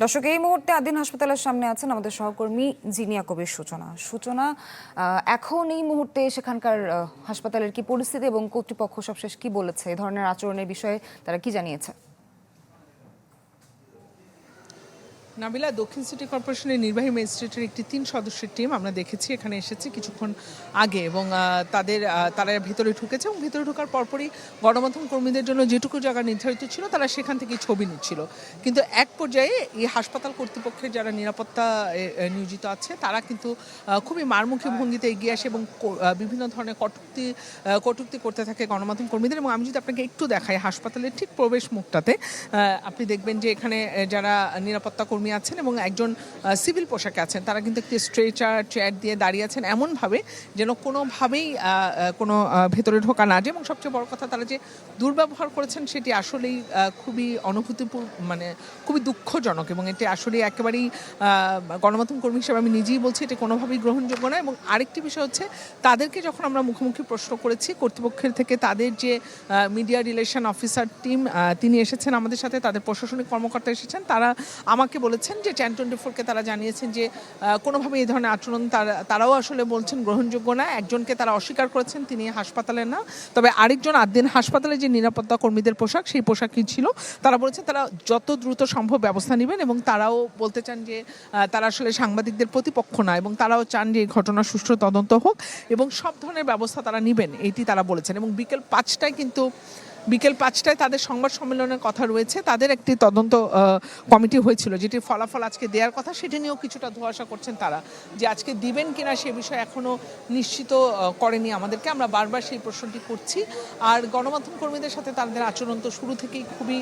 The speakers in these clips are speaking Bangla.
দর্শক, এই মুহূর্তে আদিন হাসপাতালের সামনে আছেন আমাদের সহকর্মী জিনিয়া কবির সূচনা। এখন এই মুহূর্তে সেখানকার হাসপাতালের কি পরিস্থিতি এবং কর্তৃপক্ষ সবশেষ কি বলেছে, এই ধরনের আচরণের বিষয়ে তারা কি জানিয়েছে? নাবিলা, দক্ষিণ সিটি কর্পোরেশনের নির্বাহী ম্যাজিস্ট্রেটের একটি 3 সদস্যের টিম আমরা দেখেছি এখানে এসেছে কিছুক্ষণ আগে, এবং তারা ভেতরে ঢুকেছে এবং ভেতরে ঢোকার পরপরই গণমাধ্যম কর্মীদের জন্য যেটুকু জায়গা নির্ধারিত ছিল তারা সেখান থেকে ছবি নিচ্ছিল। কিন্তু এক পর্যায়ে এই হাসপাতাল কর্তৃপক্ষের যারা নিরাপত্তা নিয়োজিত আছে তারা কিন্তু খুবই মারমুখী ভঙ্গিতে এগিয়ে আসে এবং বিভিন্ন ধরনের কটূক্তি করতে থাকে গণমাধ্যম কর্মীদের। এবং আমি যদি আপনাকে একটু দেখাই হাসপাতালের ঠিক প্রবেশ মুখটাতে, আপনি দেখবেন যে এখানে যারা নিরাপত্তা কর্মী আছেন এবং একজন সিভিল পোশাকে আছেন, তারা কিন্তু একটি স্ট্রেচার চেয়ার দিয়ে দাঁড়িয়ে আছেন এমনভাবে যেন কোনোভাবেই কোনো ভেতরে ঢোকা না যায়। এবং সবচেয়ে বড় কথা, তারা যে দুর্ব্যবহার করেছেন সেটি আসলেই খুবই মানে খুবই দুঃখজনক, এবং এটি আসলেই একেবারেই গণমাধ্যম কর্মী হিসেবে আমি নিজেই বলছি এটি কোনোভাবেই গ্রহণযোগ্য নয়। এবং আরেকটি বিষয় হচ্ছে, তাদেরকে যখন আমরা মুখোমুখি প্রশ্ন করেছি কর্তৃপক্ষের থেকে, তাদের যে মিডিয়া রিলেশন অফিসার টিম তিনি এসেছেন আমাদের সাথে, তাদের প্রশাসনিক কর্মকর্তা এসেছেন, তারা আমাকে বলেছেন যে চ্যান 24-কে তারা জানিয়েছেন যে কোনোভাবে এই ধরনের আচরণ তারাও আসলে বলছেন গ্রহণযোগ্য না। একজনকে তারা অস্বীকার করেছেন, তিনি হাসপাতালে না, তবে আরেকজন আদিন হাসপাতালে যে নিরাপত্তা কর্মীদের পোশাক, সেই পোশাকই ছিল। তারা বলেছেন তারা যত দ্রুত সম্ভব ব্যবস্থা নেবেন, এবং তারাও বলতে চান যে তারা আসলে সাংবাদিকদের প্রতিপক্ষ না, এবং তারাও চান যে এই ঘটনার সুষ্ঠু তদন্ত হোক এবং সব ধরনের ব্যবস্থা তারা নেবেন, এইটি তারা বলেছেন। এবং বিকেল 5টায় তাদের সংবাদ সম্মেলনের কথা রয়েছে। তাদের একটি তদন্ত কমিটি হয়েছিল যেটির ফলাফল আজকে দেওয়ার কথা, সেটি নিয়েও কিছুটা ধোঁয়াশা করছেন তারা, যে আজকে দিবেন কিনা সে বিষয়ে এখনও নিশ্চিত করেনি আমাদেরকে। আমরা বারবার সেই প্রশ্নটি করছি। আর গণমাধ্যম কর্মীদের সাথে তাদের আচরণ তো শুরু থেকেই খুবই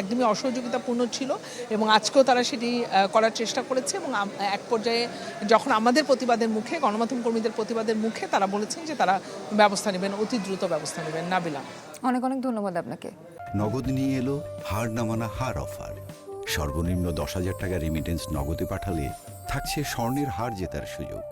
একদমই অসহযোগিতাপূর্ণ ছিল, এবং আজকেও তারা সেটি করার চেষ্টা করেছে। এবং এক পর্যায়ে যখন আমাদের প্রতিবাদের মুখে, গণমাধ্যম কর্মীদের প্রতিবাদের মুখে, তারা বলেছেন যে তারা ব্যবস্থা নেবেন, অতি দ্রুত ব্যবস্থা নেবেন। নাবিলা, অনেক অনেক ধন্যবাদ আপনাকে। নগদ নিয়ে এলো হার না মানা হার অফার। সর্বনিম্ন 10,000 টাকা রেমিটেন্স নগদে পাঠালে থাকছে স্বর্ণের হার জেতার সুযোগ।